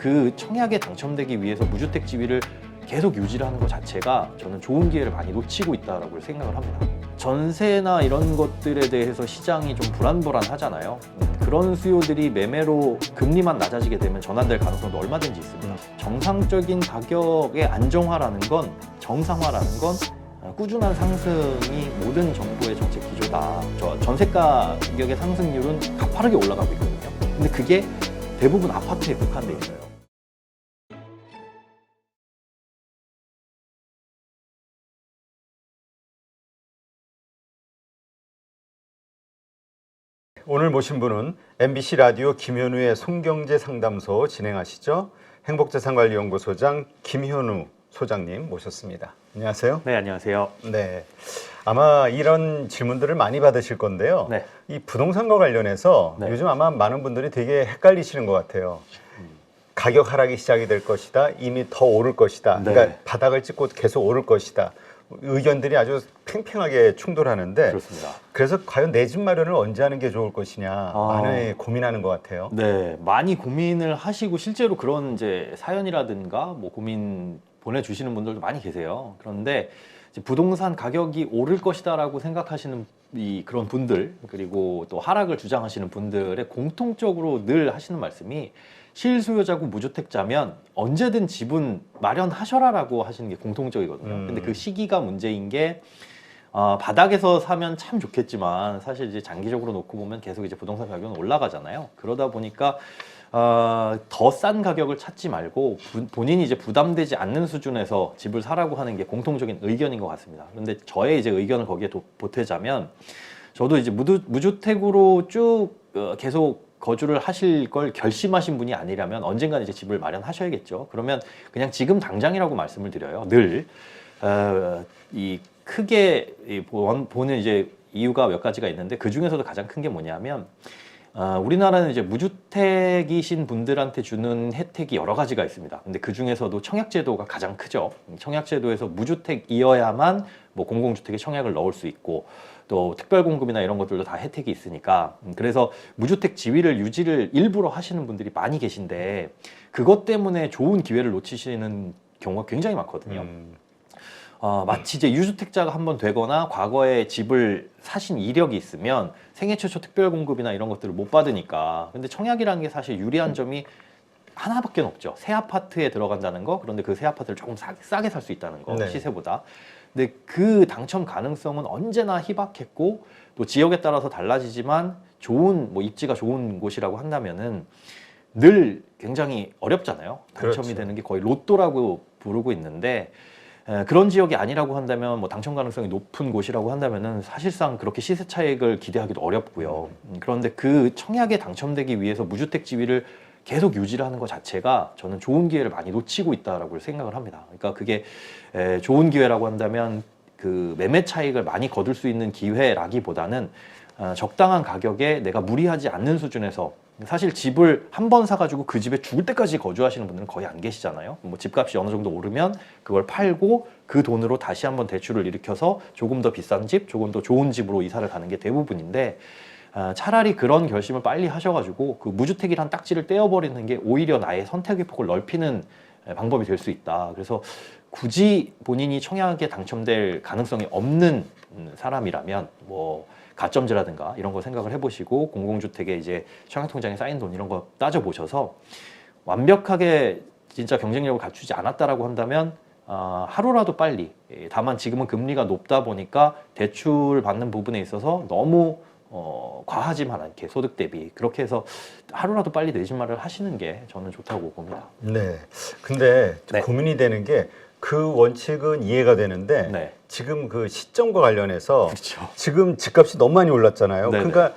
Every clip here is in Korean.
그 청약에 당첨되기 위해서 무주택 지위를 계속 유지를 하는 것 자체가 저는 좋은 기회를 많이 놓치고 있다고 생각을 합니다. 전세나 이런 것들에 대해서 시장이 좀 불안불안하잖아요. 그런 수요들이 매매로 금리만 낮아지게 되면 전환될 가능성도 얼마든지 있습니다. 정상적인 가격의 안정화라는 건, 정상화라는 건 꾸준한 상승이 모든 정부의 정책 기조다. 전세 가격의 상승률은 가파르게 올라가고 있거든요. 근데 그게 대부분 아파트에 국한돼 있어요. 오늘 모신 분은 MBC 라디오 김현우의 손경제 상담소 진행하시죠. 행복자산관리연구소장 김현우 소장님 모셨습니다. 안녕하세요. 네, 안녕하세요. 네, 아마 이런 질문들을 많이 받으실 건데요. 네. 이 부동산과 관련해서 네. 요즘 아마 많은 분들이 되게 헷갈리시는 것 같아요. 가격 하락이 시작이 될 것이다. 이미 더 오를 것이다. 네. 그러니까 바닥을 찍고 계속 오를 것이다. 의견들이 아주 팽팽하게 충돌하는데, 그렇습니다. 그래서 과연 내 집 마련을 언제 하는 게 좋을 것이냐 많이 고민하는 것 같아요. 네, 많이 고민을 하시고 실제로 그런 이제 사연이라든가 뭐 고민 보내주시는 분들도 많이 계세요. 그런데 이제 부동산 가격이 오를 것이다라고 생각하시는 그런 분들, 그리고 또 하락을 주장하시는 분들의 공통적으로 늘 하시는 말씀이, 실수요자고 무주택자면 언제든 집은 마련하셔라라고 하시는 게 공통적이거든요. 근데 그 시기가 문제인 게, 바닥에서 사면 참 좋겠지만 사실 이제 장기적으로 놓고 보면 계속 이제 부동산 가격은 올라가잖아요. 그러다 보니까 더 싼 가격을 찾지 말고 본인이 이제 부담되지 않는 수준에서 집을 사라고 하는 게 공통적인 의견인 것 같습니다. 그런데 저의 이제 의견을 거기에 보태자면, 저도 이제 무주택으로 쭉 계속 거주를 하실 걸 결심하신 분이 아니라면 언젠간 이제 집을 마련하셔야겠죠. 그러면 그냥 지금 당장이라고 말씀을 드려요. 늘 이 크게 보는 이제 이유가 몇 가지가 있는데, 그 중에서도 가장 큰 게 뭐냐면, 우리나라는 이제 무주택이신 분들한테 주는 혜택이 여러 가지가 있습니다. 근데 그 중에서도 청약제도가 가장 크죠. 청약제도에서 무주택이어야만 뭐 공공주택에 청약을 넣을 수 있고, 또 특별공급이나 이런 것들도 다 혜택이 있으니까, 그래서 무주택 지위를 유지를 일부러 하시는 분들이 많이 계신데, 그것 때문에 좋은 기회를 놓치시는 경우가 굉장히 많거든요. 마치 이제 유주택자가 한번 되거나 과거에 집을 사신 이력이 있으면 생애 최초 특별공급이나 이런 것들을 못 받으니까. 근데 청약이라는 게 사실 유리한 점이 하나밖에 없죠. 새 아파트에 들어간다는 거, 그런데 그 새 아파트를 조금 싸게 살 수 있다는 거, 네. 시세보다. 근데 그 당첨 가능성은 언제나 희박했고, 또 지역에 따라서 달라지지만 좋은, 뭐 입지가 좋은 곳이라고 한다면은 늘 굉장히 어렵잖아요. 당첨이 그렇죠. 되는 게 거의 로또라고 부르고 있는데, 그런 지역이 아니라고 한다면, 뭐 당첨 가능성이 높은 곳이라고 한다면은 사실상 그렇게 시세 차익을 기대하기도 어렵고요. 그런데 그 청약에 당첨되기 위해서 무주택 지위를 계속 유지를 하는 것 자체가 저는 좋은 기회를 많이 놓치고 있다라고 생각을 합니다. 그러니까 그게 좋은 기회라고 한다면 그 매매 차익을 많이 거둘 수 있는 기회라기보다는 적당한 가격에 내가 무리하지 않는 수준에서, 사실 집을 한 번 사가지고 그 집에 죽을 때까지 거주하시는 분들은 거의 안 계시잖아요. 뭐 집값이 어느 정도 오르면 그걸 팔고 그 돈으로 다시 한번 대출을 일으켜서 조금 더 비싼 집, 조금 더 좋은 집으로 이사를 가는 게 대부분인데, 차라리 그런 결심을 빨리 하셔가지고 그 무주택이란 딱지를 떼어버리는 게 오히려 나의 선택의 폭을 넓히는 방법이 될 수 있다. 그래서 굳이 본인이 청약에 당첨될 가능성이 없는 사람이라면, 뭐 가점제라든가 이런 거 생각을 해보시고, 공공주택에 이제 청약통장에 쌓인 돈 이런 거 따져보셔서, 완벽하게 진짜 경쟁력을 갖추지 않았다라고 한다면 하루라도 빨리, 다만 지금은 금리가 높다 보니까 대출 받는 부분에 있어서 너무 과하지만 않게 소득 대비, 그렇게 해서 하루라도 빨리 내 집 마련을 하시는 게 저는 좋다고 봅니다. 네. 근데 네. 고민이 되는 게, 그 원칙은 이해가 되는데, 네. 지금 그 시점과 관련해서 그렇죠. 지금 집값이 너무 많이 올랐잖아요. 네네. 그러니까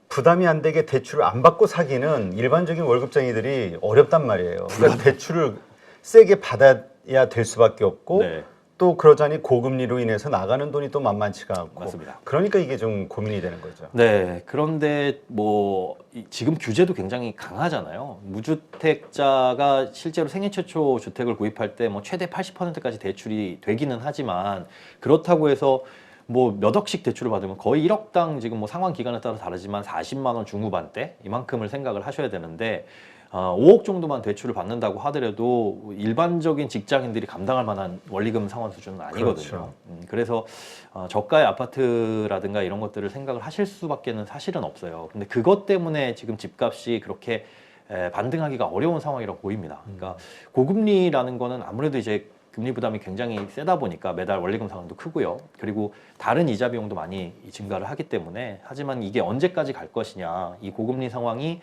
부담이 안 되게 대출을 안 받고 사기는 일반적인 월급쟁이들이 어렵단 말이에요. 그러니까 대출을 세게 받아야 될 수밖에 없고, 네. 또 그러자니 고금리로 인해서 나가는 돈이 또 만만치가 않고. 맞습니다. 그러니까 이게 좀 고민이 되는 거죠. 네, 그런데 뭐 지금 규제도 굉장히 강하잖아요. 무주택자가 실제로 생애 최초 주택을 구입할 때 뭐 최대 80%까지 대출이 되기는 하지만, 그렇다고 해서 뭐 몇 억씩 대출을 받으면 거의 1억당, 지금 뭐 상환 기간에 따라 다르지만 40만 원 중후반대 이만큼을 생각을 하셔야 되는데, 5억 정도만 대출을 받는다고 하더라도 일반적인 직장인들이 감당할 만한 원리금 상환 수준은 아니거든요. 그렇죠. 그래서 저가의 아파트라든가 이런 것들을 생각을 하실 수밖에는 사실은 없어요. 근데 그것 때문에 지금 집값이 그렇게 반등하기가 어려운 상황이라고 보입니다. 그러니까 고금리라는 거는 아무래도 이제 금리 부담이 굉장히 세다 보니까 매달 원리금 상환도 크고요. 그리고 다른 이자 비용도 많이 증가를 하기 때문에 하지만 이게 언제까지 갈 것이냐, 이 고금리 상황이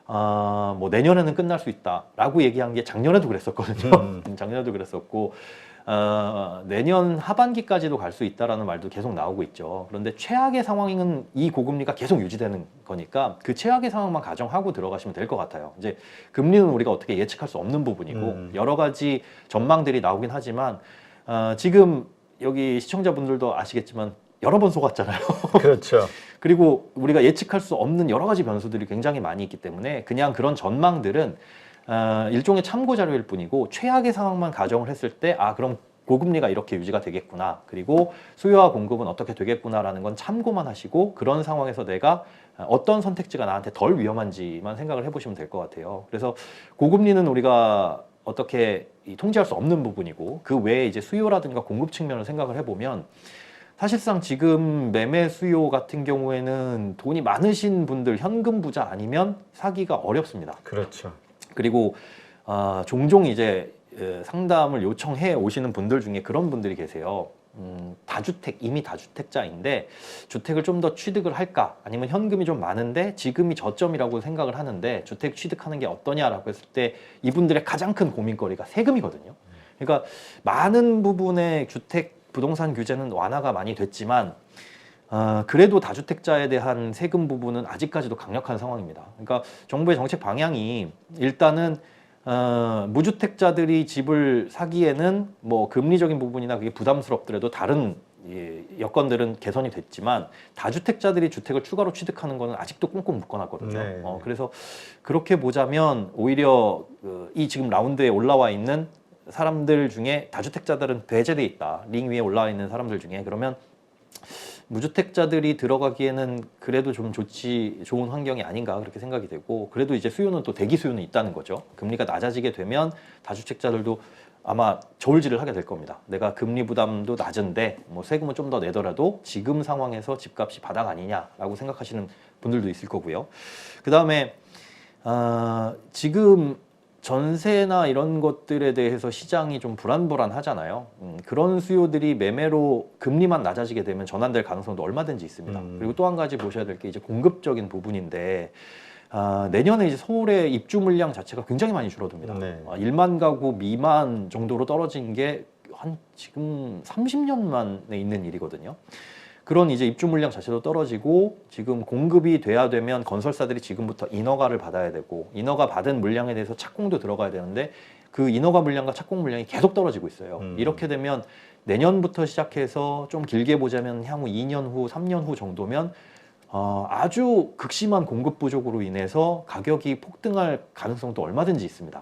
뭐 내년에는 끝날 수 있다라고 얘기한 게 작년에도 그랬었거든요. 작년에도 그랬었고 내년 하반기까지도 갈 수 있다라는 말도 계속 나오고 있죠. 그런데 최악의 상황은 이 고금리가 계속 유지되는 거니까 그 최악의 상황만 가정하고 들어가시면 될 것 같아요. 이제 금리는 우리가 어떻게 예측할 수 없는 부분이고 여러 가지 전망들이 나오긴 하지만 지금 여기 시청자분들도 아시겠지만 여러 번 속았잖아요. 그렇죠. 그리고 우리가 예측할 수 없는 여러 가지 변수들이 굉장히 많이 있기 때문에 그냥 그런 전망들은 일종의 참고 자료일 뿐이고 최악의 상황만 가정을 했을 때 그럼 고금리가 이렇게 유지가 되겠구나, 그리고 수요와 공급은 어떻게 되겠구나라는 건 참고만 하시고 그런 상황에서 내가 어떤 선택지가 나한테 덜 위험한지만 생각을 해보시면 될 것 같아요. 그래서 고금리는 우리가 어떻게 통제할 수 없는 부분이고 그 외에 이제 수요라든가 공급 측면을 생각을 해보면 사실상 지금 매매 수요 같은 경우에는 돈이 많으신 분들, 현금 부자 아니면 사기가 어렵습니다. 그렇죠. 그리고 종종 이제 상담을 요청해 오시는 분들 중에 그런 분들이 계세요. 이미 다주택자인데 주택을 좀 더 취득을 할까? 아니면 현금이 좀 많은데 지금이 저점이라고 생각을 하는데 주택 취득하는 게 어떠냐라고 했을 때 이분들의 가장 큰 고민거리가 세금이거든요. 그러니까 많은 부분의 주택 부동산 규제는 완화가 많이 됐지만 그래도 다주택자에 대한 세금 부분은 아직까지도 강력한 상황입니다. 그러니까 정부의 정책 방향이 일단은 무주택자들이 집을 사기에는 뭐 금리적인 부분이나 그게 부담스럽더라도 다른 여건들은 개선이 됐지만 다주택자들이 주택을 추가로 취득하는 거는 아직도 꽁꽁 묶어놨거든요. 네. 그래서 그렇게 보자면 오히려 이 지금 라운드에 올라와 있는 사람들 중에 다주택자들은 배제돼 있다. 링 위에 올라와 있는 사람들 중에 그러면 무주택자들이 들어가기에는 그래도 좀 좋은 환경이 아닌가 그렇게 생각이 되고 그래도 이제 수요는 또 대기 수요는 있다는 거죠. 금리가 낮아지게 되면 다주택자들도 아마 저울질을 하게 될 겁니다. 내가 금리 부담도 낮은데 뭐 세금은 좀 더 내더라도 지금 상황에서 집값이 바닥 아니냐라고 생각하시는 분들도 있을 거고요. 그 다음에 지금 전세나 이런 것들에 대해서 시장이 좀 불안불안하잖아요. 그런 수요들이 매매로 금리만 낮아지게 되면 전환될 가능성도 얼마든지 있습니다. 그리고 또 한 가지 보셔야 될 게 이제 공급적인 부분인데 내년에 이제 서울의 입주 물량 자체가 굉장히 많이 줄어듭니다. 네. 1만 가구 미만 정도로 떨어진 게 한 지금 30년 만에 있는 일이거든요. 그런 이제 입주 물량 자체도 떨어지고 지금 공급이 돼야 되면 건설사들이 지금부터 인허가를 받아야 되고 인허가 받은 물량에 대해서 착공도 들어가야 되는데 그 인허가 물량과 착공 물량이 계속 떨어지고 있어요. 이렇게 되면 내년부터 시작해서 좀 길게 보자면 향후 2년 후, 3년 후 정도면 아주 극심한 공급 부족으로 인해서 가격이 폭등할 가능성도 얼마든지 있습니다.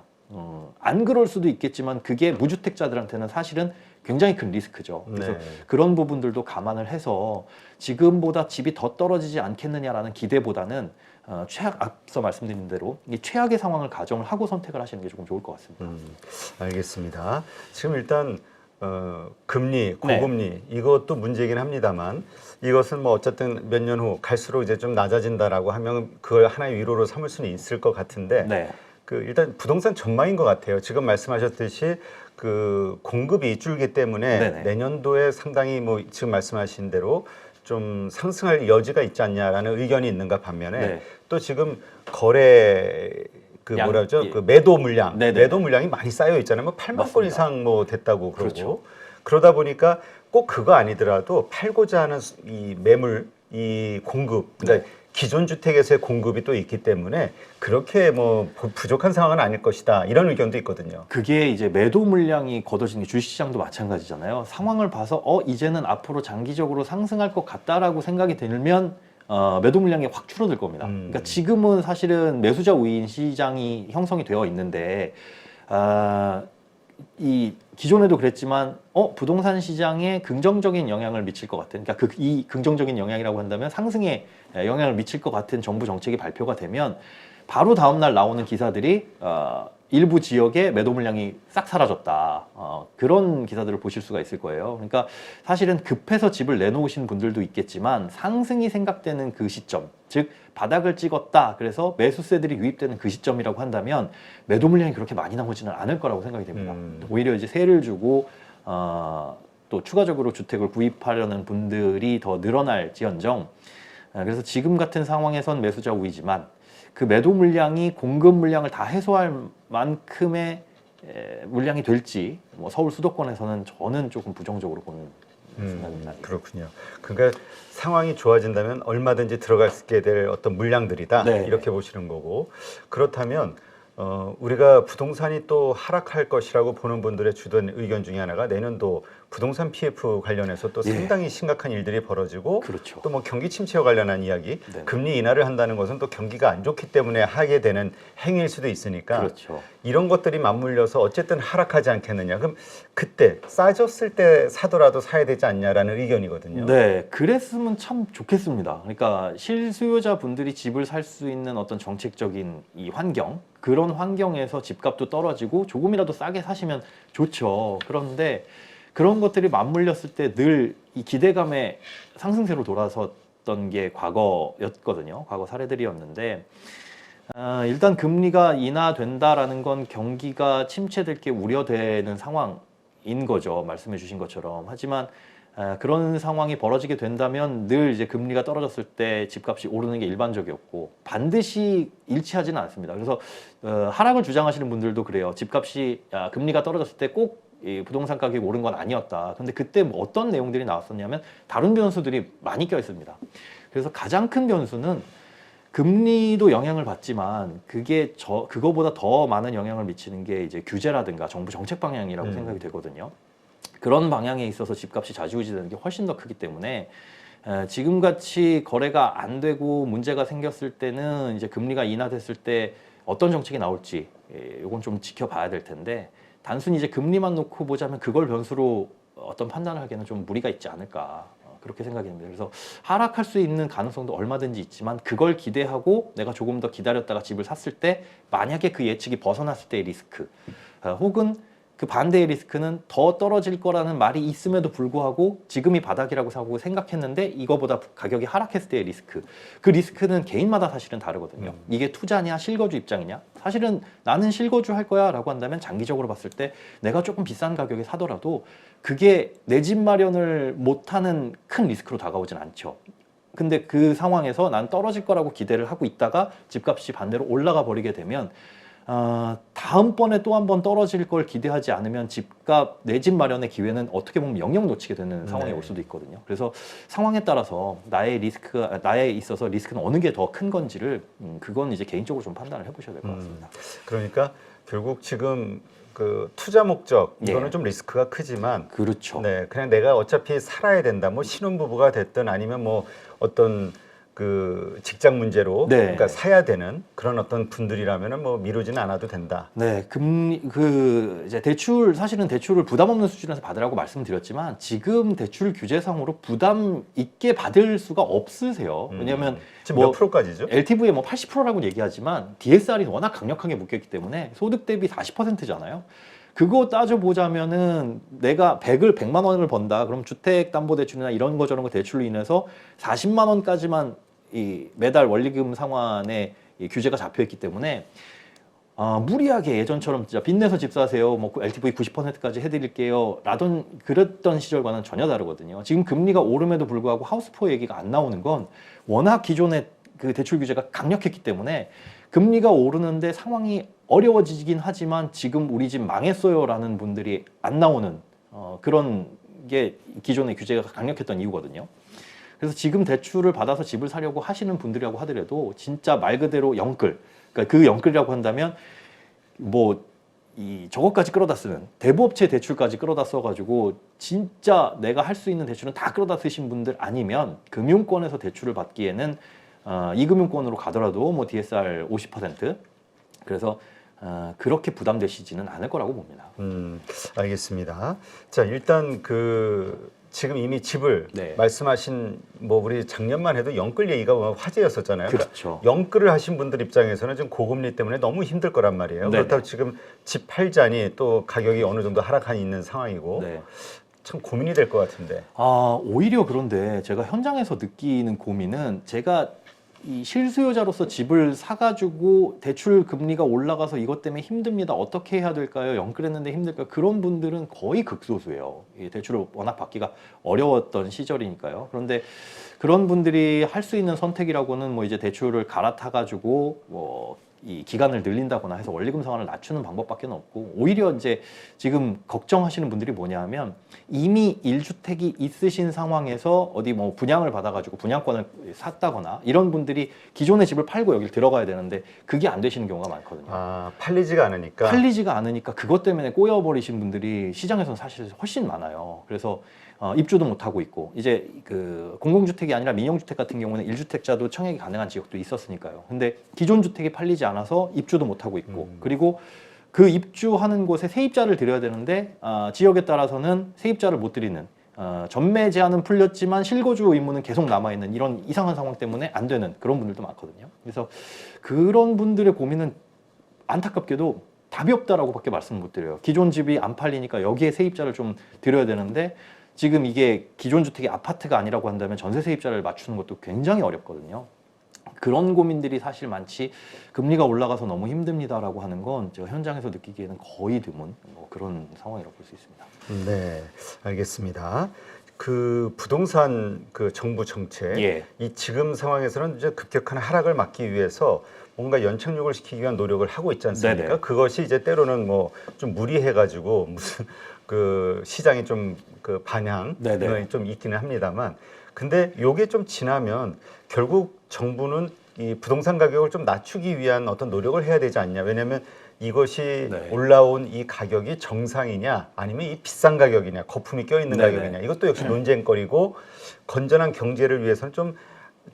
안 그럴 수도 있겠지만 그게 무주택자들한테는 사실은 굉장히 큰 리스크죠. 그래서 네. 그런 부분들도 감안을 해서 지금보다 집이 더 떨어지지 않겠느냐라는 기대보다는 앞서 말씀드린 대로 이 최악의 상황을 가정을 하고 선택을 하시는 게 조금 좋을 것 같습니다. 알겠습니다. 지금 일단 금리, 고금리 이것도 문제이긴 합니다만 이것은 뭐 어쨌든 몇 년 후 갈수록 이제 좀 낮아진다라고 하면 그걸 하나의 위로로 삼을 수는 있을 것 같은데 네. 그 일단 부동산 전망인 것 같아요. 지금 말씀하셨듯이 그 공급이 줄기 때문에 네네. 내년도에 상당히 뭐 지금 말씀하신 대로 좀 상승할 여지가 있지 않냐라는 의견이 있는가 반면에 네. 또 지금 거래 그 양, 뭐라죠? 예. 그 매도 물량, 네네. 매도 물량이 많이 쌓여 있잖아요. 뭐 8만 건 맞습니다. 이상 뭐 됐다고 그러고 그렇죠. 그러다 보니까 꼭 그거 아니더라도 팔고자 하는 이 매물, 이 공급, 그러니까 기존 주택에서의 공급이 또 있기 때문에 그렇게 뭐 부족한 상황은 아닐 것이다 이런 의견도 있거든요. 그게 이제 매도 물량이 걷어지는 게 주식시장도 마찬가지잖아요. 상황을 봐서 이제는 앞으로 장기적으로 상승할 것 같다라고 생각이 들면 매도 물량이 확 줄어들 겁니다. 그러니까 지금은 사실은 매수자 우위인 시장이 형성이 되어 있는데 이 기존에도 그랬지만 부동산 시장에 긍정적인 영향을 미칠 것 같은, 그러니까 이 긍정적인 영향이라고 한다면 상승에 영향을 미칠 것 같은 정부 정책이 발표가 되면 바로 다음 날 나오는 기사들이 일부 지역의 매도 물량이 싹 사라졌다. 그런 기사들을 보실 수가 있을 거예요. 그러니까 사실은 급해서 집을 내놓으신 분들도 있겠지만 상승이 생각되는 그 시점, 즉 바닥을 찍었다. 그래서 매수세들이 유입되는 그 시점이라고 한다면 매도 물량이 그렇게 많이 나오지는 않을 거라고 생각이 됩니다. 오히려 이제 세를 주고 또 추가적으로 주택을 구입하려는 분들이 더 늘어날지언정, 그래서 지금 같은 상황에선 매수자 우위지만 그 매도 물량이 공급 물량을 다 해소할 만큼의 물량이 될지 뭐 서울 수도권에서는 저는 조금 부정적으로 보는 생각입니다. 그렇군요. 그러니까 상황이 좋아진다면 얼마든지 들어갈 수 있게 될 어떤 물량들이다. 네. 이렇게 보시는 거고, 그렇다면 우리가 부동산이 또 하락할 것이라고 보는 분들의 주된 의견 중에 하나가 내년도 부동산 PF 관련해서 또 예. 상당히 심각한 일들이 벌어지고, 그렇죠. 또 뭐 경기 침체와 관련한 이야기, 네. 금리 인하를 한다는 것은 또 경기가 안 좋기 때문에 하게 되는 행위일 수도 있으니까 그렇죠. 이런 것들이 맞물려서 어쨌든 하락하지 않겠느냐. 그럼 그때 싸졌을 때 사더라도 사야 되지 않냐라는 의견이거든요. 네, 그랬으면 참 좋겠습니다. 그러니까 실수요자 분들이 집을 살 수 있는 어떤 정책적인 이 환경, 그런 환경에서 집값도 떨어지고 조금이라도 싸게 사시면 좋죠. 그런데 그런 것들이 맞물렸을 때 늘 이 기대감의 상승세로 돌아섰던 게 과거였거든요. 과거 사례들이었는데 일단 금리가 인하된다라는 건 경기가 침체될 게 우려되는 상황인 거죠. 말씀해 주신 것처럼. 하지만 그런 상황이 벌어지게 된다면 늘 이제 금리가 떨어졌을 때 집값이 오르는 게 일반적이었고 반드시 일치하지는 않습니다. 그래서 하락을 주장하시는 분들도 그래요. 집값이 금리가 떨어졌을 때 꼭 이 부동산 가격이 오른 건 아니었다. 근데 그때 뭐 어떤 내용들이 나왔었냐면 다른 변수들이 많이 껴 있습니다. 그래서 가장 큰 변수는 금리도 영향을 받지만 그거보다 더 많은 영향을 미치는 게 이제 규제라든가 정부 정책 방향이라고 생각이 되거든요. 그런 방향에 있어서 집값이 좌지우지되는 게 훨씬 더 크기 때문에 지금같이 거래가 안 되고 문제가 생겼을 때는 이제 금리가 인하됐을 때 어떤 정책이 나올지 이건 좀 지켜봐야 될 텐데 단순히 이제 금리만 놓고 보자면 그걸 변수로 어떤 판단을 하기에는 좀 무리가 있지 않을까 그렇게 생각이 됩니다. 그래서 하락할 수 있는 가능성도 얼마든지 있지만 그걸 기대하고 내가 조금 더 기다렸다가 집을 샀을 때 만약에 그 예측이 벗어났을 때의 리스크 혹은 그 반대의 리스크는 더 떨어질 거라는 말이 있음에도 불구하고 지금이 바닥이라고 생각했는데 이거보다 가격이 하락했을 때의 리스크. 그 리스크는 개인마다 사실은 다르거든요. 이게 투자냐 실거주 입장이냐. 사실은 나는 실거주 할 거야 라고 한다면 장기적으로 봤을 때 내가 조금 비싼 가격에 사더라도 그게 내 집 마련을 못하는 큰 리스크로 다가오진 않죠. 근데 그 상황에서 난 떨어질 거라고 기대를 하고 있다가 집값이 반대로 올라가 버리게 되면 다음번에 또 한 번 떨어질 걸 기대하지 않으면 집값, 내 집 마련의 기회는 어떻게 보면 영영 놓치게 되는 상황이 올 수도 있거든요. 그래서 상황에 따라서 나에 있어서 리스크는 어느 게 더 큰 건지를 그건 이제 개인적으로 좀 판단을 해보셔야 될 것 같습니다. 그러니까 결국 지금 그 투자 목적 이거는 예. 좀 리스크가 크지만 그렇죠. 네, 그냥 내가 어차피 살아야 된다. 뭐 신혼부부가 됐든 아니면 뭐 어떤 그 직장 문제로 네. 그러니까 사야 되는 그런 어떤 분들이라면은 뭐 미루지는 않아도 된다. 네, 이제 사실은 대출을 부담 없는 수준에서 받으라고 말씀드렸지만 지금 대출 규제상으로 부담 있게 받을 수가 없으세요. 왜냐하면 지금 몇 프로까지죠? LTV에 뭐 80%라고 얘기하지만 DSR이 워낙 강력하게 묶였기 때문에 소득 대비 40%잖아요. 그거 따져보자면은 내가 100만 원을 번다. 그럼 주택담보대출이나 이런 거 저런 거 대출로 인해서 40만 원까지만 이 매달 원리금 상환에 이 규제가 잡혀 있기 때문에 무리하게 예전처럼 진짜 빚내서 집 사세요. 뭐 LTV 90%까지 해드릴게요. 그랬던 시절과는 전혀 다르거든요. 지금 금리가 오름에도 불구하고 하우스포 얘기가 안 나오는 건 워낙 기존의 그 대출 규제가 강력했기 때문에 금리가 오르는데 상황이 어려워지긴 하지만 지금 우리 집 망했어요라는 분들이 안 나오는 그런 게 기존의 규제가 강력했던 이유거든요. 그래서 지금 대출을 받아서 집을 사려고 하시는 분들이라고 하더라도 진짜 말 그대로 영끌, 그러니까 그 영끌이라고 한다면 뭐 저것까지 끌어다 쓰는 대부업체 대출까지 끌어다 써가지고 진짜 내가 할 수 있는 대출은 다 끌어다 쓰신 분들 아니면 금융권에서 대출을 받기에는 이금융권으로 가더라도 뭐 DSR 50% 그래서 그렇게 부담되시지는 않을 거라고 봅니다. 알겠습니다. 자, 일단 지금 이미 집을 네. 말씀하신 뭐 우리 작년만 해도 영끌 얘기가 뭐 화제였었잖아요. 그렇죠. 그러니까 영끌을 하신 분들 입장에서는 좀 고금리 때문에 너무 힘들 거란 말이에요. 네네. 그렇다고 지금 집 팔자니 또 가격이 어느 정도 하락한 있는 상황이고 네. 참 고민이 될 것 같은데. 오히려 그런데 제가 현장에서 느끼는 고민은 제가 이 실수요자로서 집을 사가지고 대출 금리가 올라가서 이것 때문에 힘듭니다. 어떻게 해야 될까요? 영끌했는데 힘들까요? 그런 분들은 거의 극소수예요. 이 대출을 워낙 받기가 어려웠던 시절이니까요. 그런데 그런 분들이 할 수 있는 선택이라고는 뭐 이제 대출을 갈아타가지고 뭐 이 기간을 늘린다거나 해서 원리금 상환을 낮추는 방법밖에 없고, 오히려 이제 지금 걱정하시는 분들이 뭐냐면 이미 1주택이 있으신 상황에서 어디 뭐 분양을 받아가지고 분양권을 샀다거나 이런 분들이 기존의 집을 팔고 여기를 들어가야 되는데 그게 안 되시는 경우가 많거든요. 팔리지가 않으니까. 팔리지가 않으니까 그것 때문에 꼬여버리신 분들이 시장에서는 사실 훨씬 많아요. 그래서 입주도 못하고 있고, 이제 그 공공주택이 아니라 민영주택 같은 경우는 1주택자도 청약이 가능한 지역도 있었으니까요. 근데 기존 주택이 팔리지 않아서 입주도 못하고 있고, 그리고 그 입주하는 곳에 세입자를 들여야 되는데 지역에 따라서는 세입자를 못 들이는, 전매 제한은 풀렸지만 실거주 의무는 계속 남아있는 이런 이상한 상황 때문에 안 되는 그런 분들도 많거든요. 그래서 그런 분들의 고민은 안타깝게도 답이 없다라고 밖에 말씀 못 드려요. 기존 집이 안 팔리니까 여기에 세입자를 좀 들여야 되는데 지금 이게 기존 주택이 아파트가 아니라고 한다면 전세 세입자를 맞추는 것도 굉장히 어렵거든요. 그런 고민들이 사실 많지, 금리가 올라가서 너무 힘듭니다라고 하는 건 제가 현장에서 느끼기에는 거의 드문 그런 상황이라고 볼 수 있습니다. 네, 알겠습니다. 그 부동산 그 정부 정책, 이 지금 상황에서는 이제 급격한 하락을 막기 위해서 뭔가 연착륙을 시키기 위한 노력을 하고 있지 않습니까? 네네. 그것이 이제 때로는 뭐 좀 무리해가지고 무슨 그 시장이 좀 그 반향이 좀 있기는 합니다만, 근데 요게 좀 지나면 결국 정부는 이 부동산 가격을 좀 낮추기 위한 어떤 노력을 해야 되지 않냐. 왜냐하면 이것이 올라온 이 가격이 정상이냐 아니면 이 비싼 가격이냐, 거품이 껴있는 가격이냐, 이것도 역시 논쟁거리고, 건전한 경제를 위해서는 좀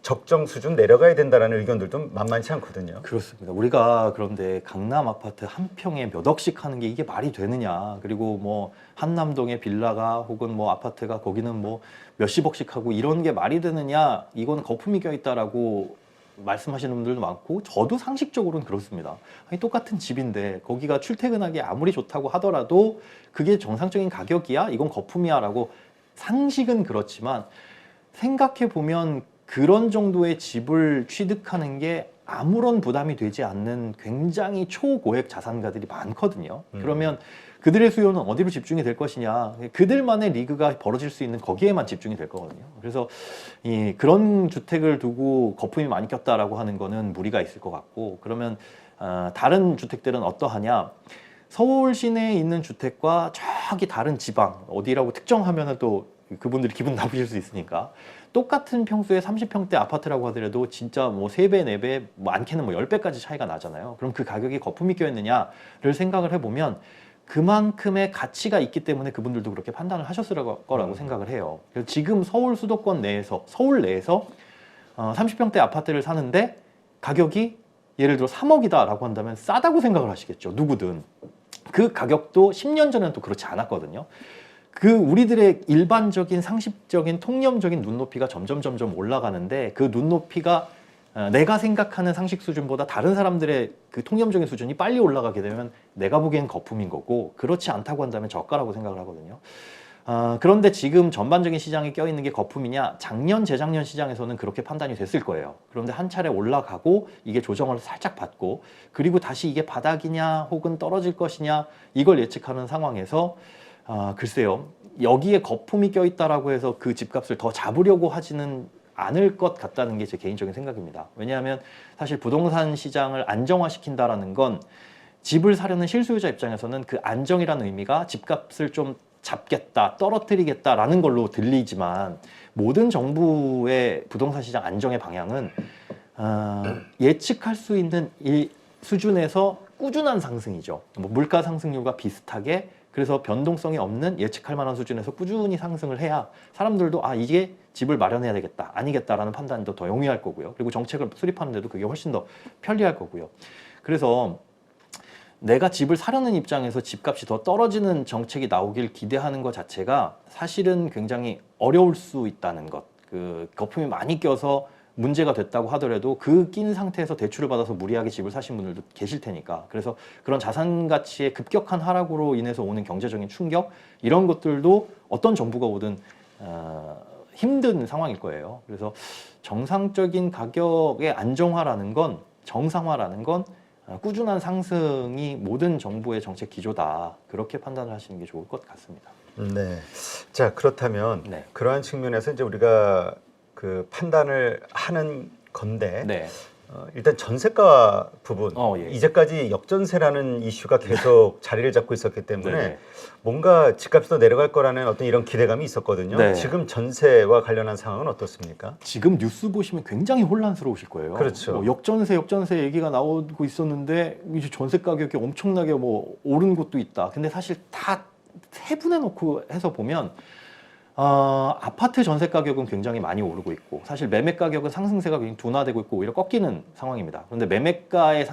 적정 수준 내려가야 된다라는 의견들도 만만치 않거든요. 그렇습니다. 우리가 그런데 강남 아파트 한 평에 몇 억씩 하는 게 이게 말이 되느냐. 그리고 뭐 한남동의 빌라가 혹은 뭐 아파트가 거기는 뭐 몇십억씩 하고 이런 게 말이 되느냐. 이건 거품이 껴있다라고 말씀하시는 분들도 많고, 저도 상식적으로는 그렇습니다. 아니, 똑같은 집인데 거기가 출퇴근하기 아무리 좋다고 하더라도 그게 정상적인 가격이야? 이건 거품이야? 라고 상식은 그렇지만 생각해 보면 그런 정도의 집을 취득하는 게 아무런 부담이 되지 않는 굉장히 초고액 자산가들이 많거든요. 그러면 그들의 수요는 어디로 집중이 될 것이냐, 그들만의 리그가 벌어질 수 있는 거기에만 집중이 될 거거든요. 그래서 그런 주택을 두고 거품이 많이 꼈다라고 하는 거는 무리가 있을 것 같고, 그러면 다른 주택들은 어떠하냐, 서울 시내에 있는 주택과 저기 다른 지방 어디라고 특정하면은 또 그분들이 기분 나쁘실 수 있으니까, 똑같은 평수의 30평대 아파트라고 하더라도 진짜 뭐 3배, 4배, 많게는 뭐 10배까지 차이가 나잖아요. 그럼 그 가격이 거품이 껴있느냐를 생각을 해보면 그만큼의 가치가 있기 때문에 그분들도 그렇게 판단을 하셨을 거라고 생각을 해요. 그래서 지금 서울 수도권 내에서, 서울 내에서 30평대 아파트를 사는데 가격이 예를 들어 3억이다라고 한다면 싸다고 생각을 하시겠죠. 누구든. 그 가격도 10년 전에는 또 그렇지 않았거든요. 그 우리들의 일반적인 상식적인 통념적인 눈높이가 점점 올라가는데, 그 눈높이가 내가 생각하는 상식 수준보다 다른 사람들의 그 통념적인 수준이 빨리 올라가게 되면 내가 보기엔 거품인 거고, 그렇지 않다고 한다면 저가라고 생각을 하거든요. 그런데 지금 전반적인 시장에 껴있는 게 거품이냐, 작년 재작년 시장에서는 그렇게 판단이 됐을 거예요. 그런데 한 차례 올라가고 이게 조정을 살짝 받고, 그리고 다시 이게 바닥이냐 혹은 떨어질 것이냐 이걸 예측하는 상황에서 글쎄요, 여기에 거품이 껴있다라고 해서 그 집값을 더 잡으려고 하지는 않을 것 같다는 게 제 개인적인 생각입니다. 왜냐하면 사실 부동산 시장을 안정화시킨다라는 건 집을 사려는 실수요자 입장에서는 그 안정이라는 의미가 집값을 좀 잡겠다, 떨어뜨리겠다라는 걸로 들리지만, 모든 정부의 부동산 시장 안정의 방향은 예측할 수 있는 이 수준에서 꾸준한 상승이죠. 뭐 물가 상승률과 비슷하게, 그래서 변동성이 없는 예측할 만한 수준에서 꾸준히 상승을 해야 사람들도 이게 집을 마련해야 되겠다, 아니겠다라는 판단도 더 용이할 거고요. 그리고 정책을 수립하는 데도 그게 훨씬 더 편리할 거고요. 그래서 내가 집을 사려는 입장에서 집값이 더 떨어지는 정책이 나오길 기대하는 것 자체가 사실은 굉장히 어려울 수 있다는 것. 그 거품이 많이 껴서 문제가 됐다고 하더라도 그 낀 상태에서 대출을 받아서 무리하게 집을 사신 분들도 계실 테니까. 그래서 그런 자산 가치의 급격한 하락으로 인해서 오는 경제적인 충격, 이런 것들도 어떤 정부가 오든 힘든 상황일 거예요. 그래서 정상적인 가격의 안정화라는 건, 정상화라는 건 꾸준한 상승이 모든 정부의 정책 기조다. 그렇게 판단을 하시는 게 좋을 것 같습니다. 네. 자, 그렇다면 네. 그러한 측면에서 이제 우리가 그 판단을 하는 건데 네. 일단 전세가 부분 예. 이제까지 역전세라는 이슈가 계속 자리를 잡고 있었기 때문에 네네. 뭔가 집값이 더 내려갈 거라는 어떤 이런 기대감이 있었거든요. 네. 지금 전세와 관련한 상황은 어떻습니까? 지금 뉴스 보시면 굉장히 혼란스러우실 거예요. 그렇죠. 뭐 역전세 얘기가 나오고 있었는데 이제 전세 가격이 엄청나게 뭐 오른 곳도 있다. 근데 사실 다 세분해 놓고 해서 보면 아파트 전세 가격은 굉장히 많이 오르고 있고, 사실 매매 가격은 상승세가 굉장히 둔화되고 있고 오히려 꺾이는 상황입니다. 그런데 매매가의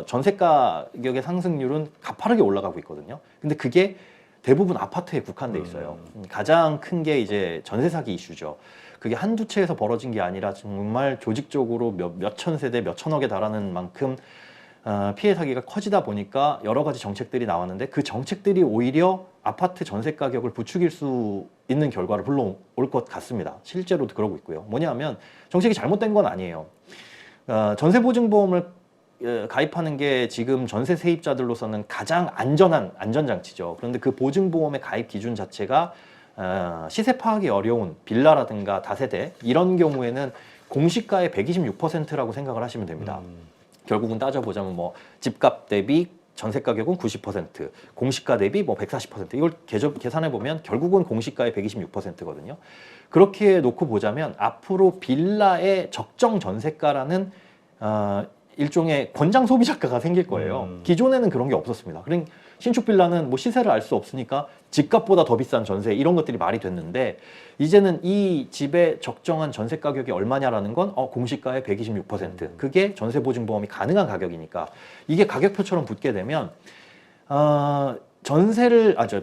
전세 가격의 상승률은 가파르게 올라가고 있거든요. 근데 그게 대부분 아파트에 국한돼 있어요. 가장 큰 게 이제 전세 사기 이슈죠. 그게 한두 채에서 벌어진 게 아니라 정말 조직적으로 몇천 세대, 몇천억에 달하는 만큼 피해 사기가 커지다 보니까 여러 가지 정책들이 나왔는데, 그 정책들이 오히려 아파트 전세 가격을 부추길 수 있는 결과를 불러올 것 같습니다. 실제로도 그러고 있고요. 뭐냐면 정책이 잘못된 건 아니에요. 전세보증보험을 가입하는 게 지금 전세 세입자들로서는 가장 안전한 안전장치죠. 그런데 그 보증보험의 가입 기준 자체가 시세 파악이 어려운 빌라라든가 다세대, 이런 경우에는 공시가의 126%라고 생각을 하시면 됩니다. 결국은 따져보자면 뭐 집값 대비 전세 가격은 90%, 공시가 대비 뭐 140%, 이걸 계산해 보면 결국은 공시가의 126%거든요. 그렇게 놓고 보자면 앞으로 빌라의 적정 전세가라는 일종의 권장 소비자가가 생길 거예요. 기존에는 그런 게 없었습니다. 그러니까 신축 빌라는 뭐 시세를 알 수 없으니까 집값보다 더 비싼 전세, 이런 것들이 말이 됐는데, 이제는 이 집의 적정한 전세 가격이 얼마냐라는 건 공시가의 126%, 그게 전세보증보험이 가능한 가격이니까 이게 가격표처럼 붙게 되면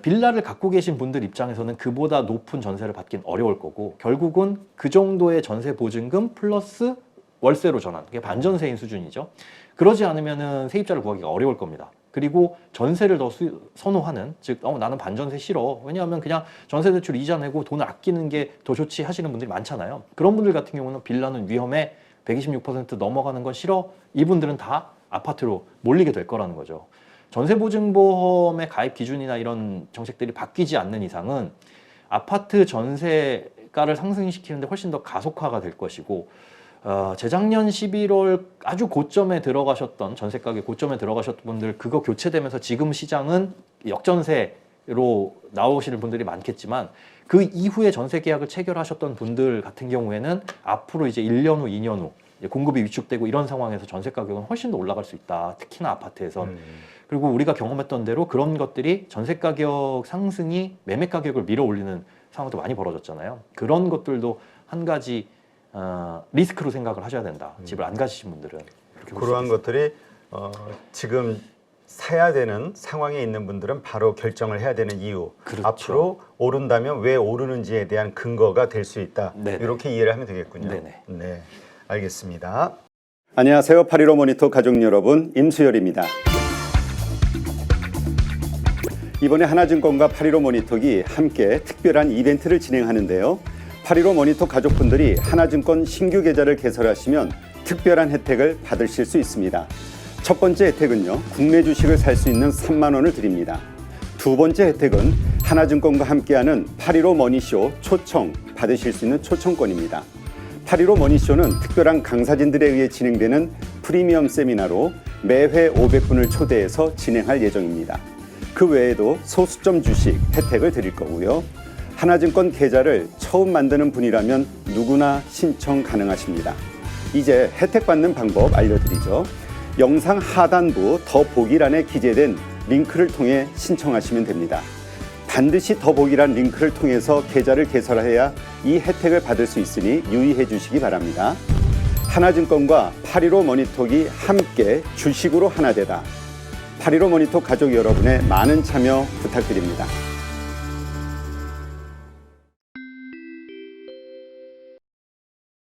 빌라를 갖고 계신 분들 입장에서는 그보다 높은 전세를 받긴 어려울 거고, 결국은 그 정도의 전세 보증금 플러스 월세로 전환, 그게 반전세인 수준이죠. 그러지 않으면은 세입자를 구하기가 어려울 겁니다. 그리고 전세를 더 선호하는, 즉 나는 반전세 싫어, 왜냐하면 그냥 전세 대출 이자 내고 돈을 아끼는 게 더 좋지 하시는 분들이 많잖아요. 그런 분들 같은 경우는 빌라는 위험해, 126% 넘어가는 건 싫어, 이분들은 다 아파트로 몰리게 될 거라는 거죠. 전세보증보험의 가입 기준이나 이런 정책들이 바뀌지 않는 이상은 아파트 전세가를 상승시키는데 훨씬 더 가속화가 될 것이고, 재작년 11월 아주 고점에 들어가셨던, 전세 가격 고점에 들어가셨던 분들, 그거 교체되면서 지금 시장은 역전세로 나오시는 분들이 많겠지만, 그 이후에 전세 계약을 체결하셨던 분들 같은 경우에는 앞으로 이제 1년 후, 2년 후 공급이 위축되고 이런 상황에서 전세 가격은 훨씬 더 올라갈 수 있다. 특히나 아파트에선. 그리고 우리가 경험했던 대로 그런 것들이 전세 가격 상승이 매매 가격을 밀어 올리는 상황도 많이 벌어졌잖아요. 그런 것들도 한 가지 리스크로 생각을 하셔야 된다. 집을 안 가지신 분들은. 그러한 것들이 지금 사야 되는 상황에 있는 분들은 바로 결정을 해야 되는 이유, 그렇죠. 앞으로 오른다면 왜 오르는지에 대한 근거가 될 수 있다. 네네. 이렇게 이해를 하면 되겠군요. 네네. 네, 알겠습니다. 안녕하세요. 8.15 모니터 가족 여러분, 임수열입니다. 이번에 하나증권과 8.15 모니터기 함께 특별한 이벤트를 진행하는데요. 8.15 모니터 가족분들이 하나증권 신규 계좌를 개설하시면 특별한 혜택을 받으실 수 있습니다. 첫 번째 혜택은요, 국내 주식을 살 수 있는 3만 원을 드립니다. 두 번째 혜택은 하나증권과 함께하는 8.15 머니쇼 초청 받으실 수 있는 초청권입니다. 8.15 머니쇼는 특별한 강사진들에 의해 진행되는 프리미엄 세미나로 매회 500분을 초대해서 진행할 예정입니다. 그 외에도 소수점 주식 혜택을 드릴 거고요. 하나증권 계좌를 처음 만드는 분이라면 누구나 신청 가능하십니다. 이제 혜택 받는 방법 알려드리죠. 영상 하단부 더보기란에 기재된 링크를 통해 신청하시면 됩니다. 반드시 더보기란 링크를 통해서 계좌를 개설해야 이 혜택을 받을 수 있으니 유의해 주시기 바랍니다. 하나증권과 8.15 머니톡이 함께 주식으로 하나 되다. 8.15 모니터 가족 여러분의 많은 참여 부탁드립니다.